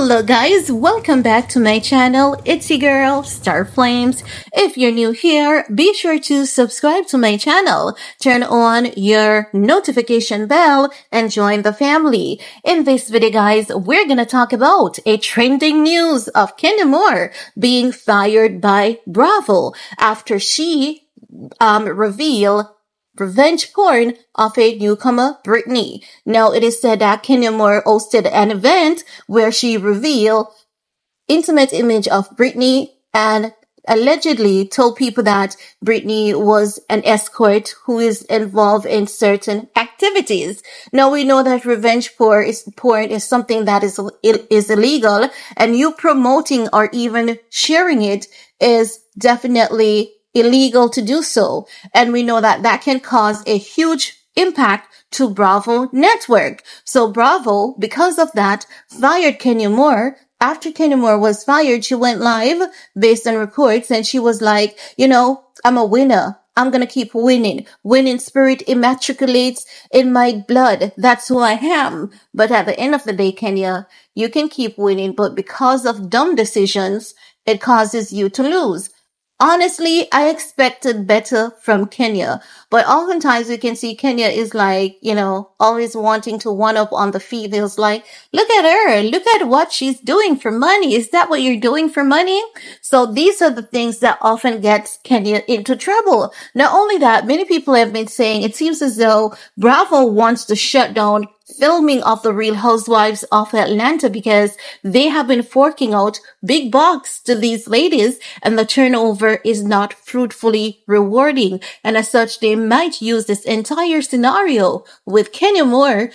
Hello guys, welcome back to my channel. It's your girl, Star Flames. If you're new here, be sure to subscribe to my channel, turn on your notification bell, and join the family. In this video guys, we're gonna talk about a trending news of Kenya Moore being fired by Bravo after she revealed revenge porn of a newcomer, Brittany. Now, it is said that Kenya Moore hosted an event where she revealed intimate image of Brittany and allegedly told people that Brittany was an escort who is involved in certain activities. Now we know that revenge porn is something that is illegal, and you promoting or even sharing it is definitely illegal to do so. And we know that that can cause a huge impact to Bravo network. So Bravo, because of that, fired Kenya Moore. After Kenya Moore was fired, she went live based on reports, and she was like, I'm a winner. I'm going to keep winning. Winning spirit immatriculates in my blood. That's who I am. But at the end of the day, Kenya, you can keep winning, but because of dumb decisions, it causes you to lose. Honestly, I expected better from Kenya, but oftentimes we can see Kenya is like, always wanting to one up on the females. Like, look at her. Look at what she's doing for money. Is that what you're doing for money? So these are the things that often gets Kenya into trouble. Not only that, many people have been saying it seems as though Bravo wants to shut down filming of the Real Housewives of Atlanta because they have been forking out big bucks to these ladies, and the turnover is not fruitfully rewarding. And as such, they might use this entire scenario with Kenya Moore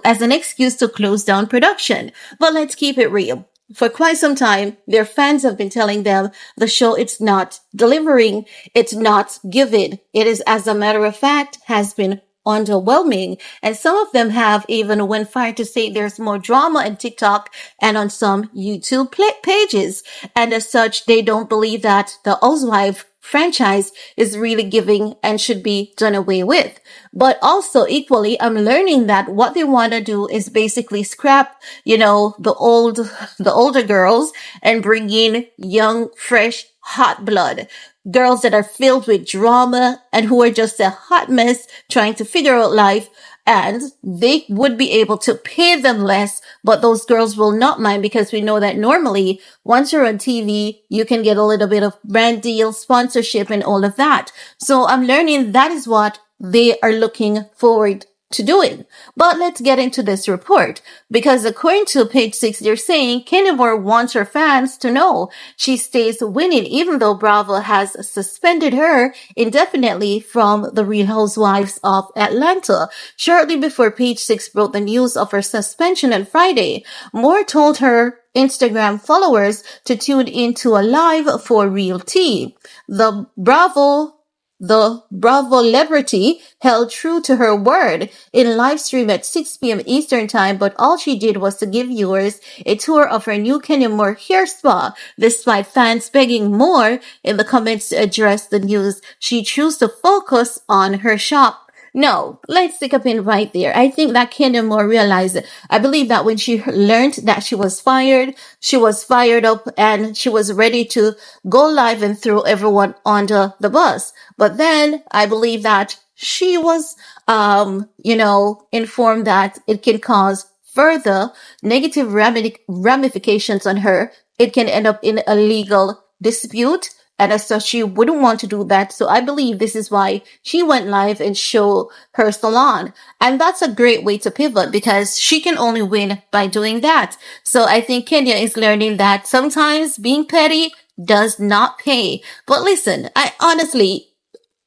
as an excuse to close down production. But let's keep it real. For quite some time, their fans have been telling them the show it's not delivering, it's not giving. It is, as a matter of fact, has been underwhelming. And some of them have even went far to say there's more drama in TikTok and on some YouTube pages. And as such, they don't believe that the Housewife franchise is really giving and should be done away with. But also equally, I'm learning that what they want to do is basically scrap, the older girls and bring in young, fresh, hot blood. Girls that are filled with drama and who are just a hot mess trying to figure out life, and they would be able to pay them less, but those girls will not mind because we know that normally once you're on TV, you can get a little bit of brand deal, sponsorship, and all of that. So I'm learning that is what they are looking forward to doing. But let's get into this report, because according to page 6, they're saying Kenya Moore wants her fans to know she stays winning even though Bravo has suspended her indefinitely from the Real Housewives of Atlanta. Shortly before page 6 broke the news of her suspension on Friday, Moore told her Instagram followers to tune into a live for Real Tea. The Bravo celebrity held true to her word in live stream at 6 p.m. Eastern time, but all she did was to give viewers a tour of her new Kenya Moore hair spa. Despite fans begging more in the comments to address the news, she chose to focus on her shop. No, let's stick a pin right there. I think that Kenya Moore realized it. I believe that when she learned that she was fired up and she was ready to go live and throw everyone under the bus. But then I believe that she was, informed that it can cause further negative ramifications on her. It can end up in a legal dispute. And as such, she wouldn't want to do that. So I believe this is why she went live and showed her salon. And that's a great way to pivot because she can only win by doing that. So I think Kenya is learning that sometimes being petty does not pay. But listen, I honestly,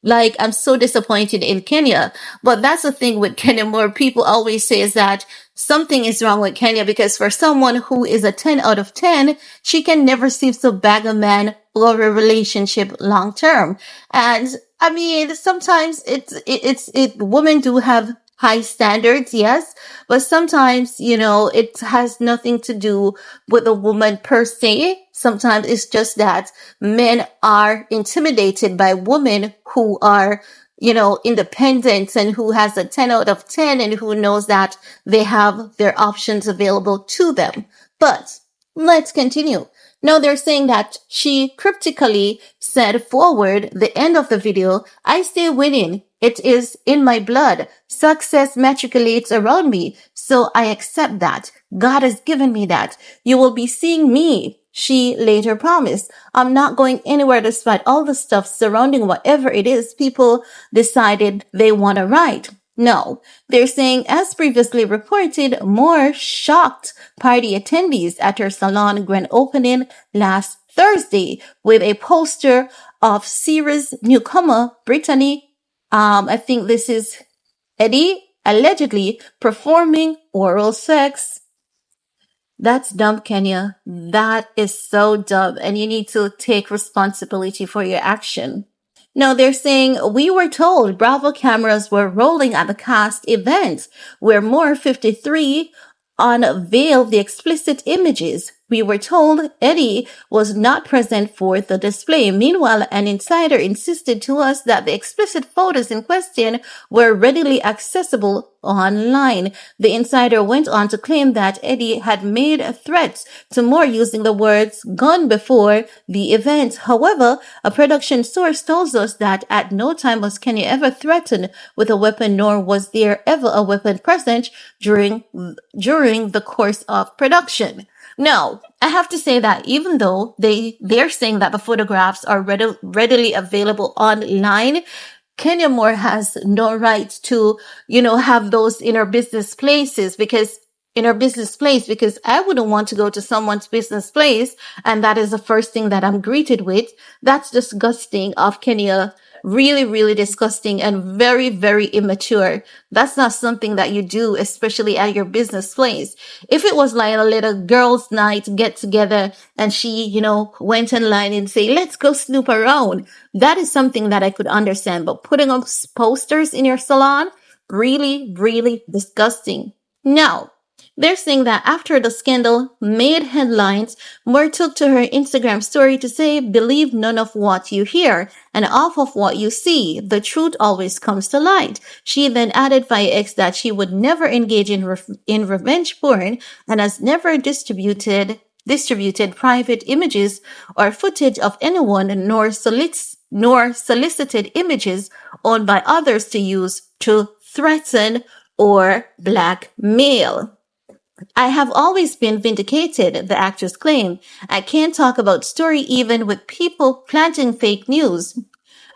I'm so disappointed in Kenya. But that's the thing with Kenya Moore. People always say is that something is wrong with Kenya because for someone who is a 10 out of 10, she can never seem to bag a man or a relationship long term. And I mean, sometimes women do have high standards, yes, but sometimes, it has nothing to do with the woman per se. Sometimes it's just that men are intimidated by women who are, independent and who has a 10 out of 10 and who knows that they have their options available to them. But Let's continue. Now they're saying that she cryptically said forward the end of the video, I stay winning. It is in my blood. Success matriculates around me. So I accept that. God has given me that. You will be seeing me. She later promised, I'm not going anywhere despite all the stuff surrounding whatever it is people decided they want to write. No, they're saying, as previously reported, more shocked party attendees at her salon grand opening last Thursday with a poster of series newcomer Brittany. I think this is Eady, allegedly performing oral sex. That's dumb, Kenya. That is so dumb, and you need to take responsibility for your action. No, they're saying we were told Bravo cameras were rolling at the cast event where more 53 unveiled the explicit images. We were told Eady was not present for the display. Meanwhile, an insider insisted to us that the explicit photos in question were readily accessible online. The insider went on to claim that Eady had made threats to Moore using the words gun before the event. However, a production source tells us that at no time was Kenya ever threatened with a weapon, nor was there ever a weapon present during the course of production. No, I have to say that even though they're saying that the photographs are readily available online, Kenya Moore has no right to, have those in her business places because I wouldn't want to go to someone's business place and that is the first thing that I'm greeted with. That's disgusting of Kenya. Really, really disgusting and very, very immature. That's not something that you do, especially at your business place. If it was like a little girls' night get together and she, went in line and say, let's go snoop around. That is something that I could understand. But putting up posters in your salon, really, really disgusting. Now, they're saying that after the scandal made headlines, Moore took to her Instagram story to say, believe none of what you hear and off of what you see. The truth always comes to light. She then added via X that she would never engage in revenge porn and has never distributed private images or footage of anyone nor solicited images owned by others to use to threaten or blackmail. I have always been vindicated, the actress claimed. I can't talk about story even with people planting fake news.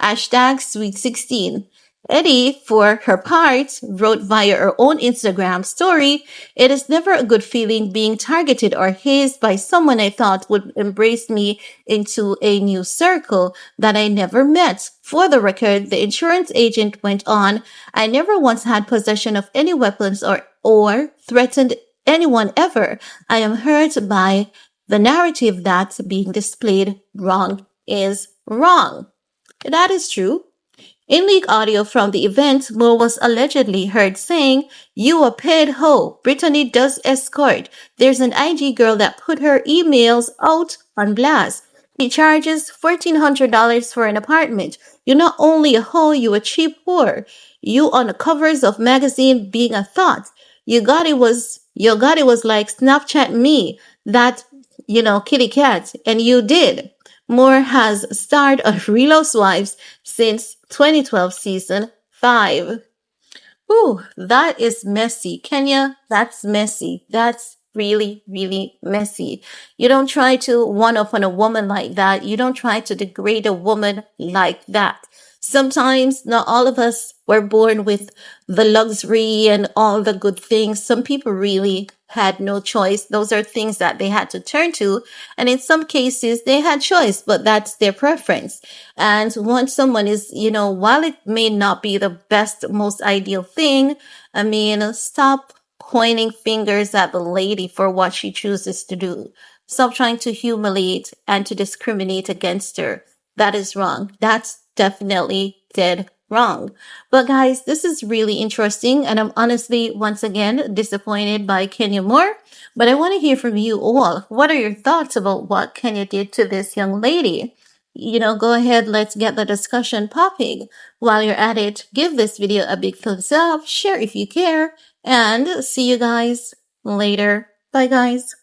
Hashtag Sweet 16. Eady, for her part, wrote via her own Instagram story, it is never a good feeling being targeted or hazed by someone I thought would embrace me into a new circle that I never met. For the record, the insurance agent went on, I never once had possession of any weapons or threatened anyone ever. I am hurt by the narrative that being displayed wrong is wrong. That is true. In leaked audio from the event, Moore was allegedly heard saying, you a paid hoe. Brittany does escort. There's an IG girl that put her emails out on blast. He charges $1,400 for an apartment. You're not only a hoe, you a cheap whore. You on the covers of magazine being a thought. Your Gotti was like Snapchat me, that, kitty cat, and you did. Moore has starred on Real Housewives since 2012 season 5. Ooh, that is messy. Kenya, that's messy. That's really, really messy. You don't try to one up on a woman like that. You don't try to degrade a woman like that. Sometimes not all of us were born with the luxury and all the good things. Some people really had no choice. Those are things that they had to turn to. And in some cases, they had choice, but that's their preference. And once someone is, while it may not be the best, most ideal thing, stop pointing fingers at the lady for what she chooses to do. Stop trying to humiliate and to discriminate against her. That is wrong. That's definitely dead wrong. But guys, this is really interesting. And I'm honestly, once again, disappointed by Kenya Moore. But I want to hear from you all. What are your thoughts about what Kenya did to this young lady? Go ahead. Let's get the discussion popping. While you're at it, give this video a big thumbs up, share if you care, and see you guys later. Bye guys.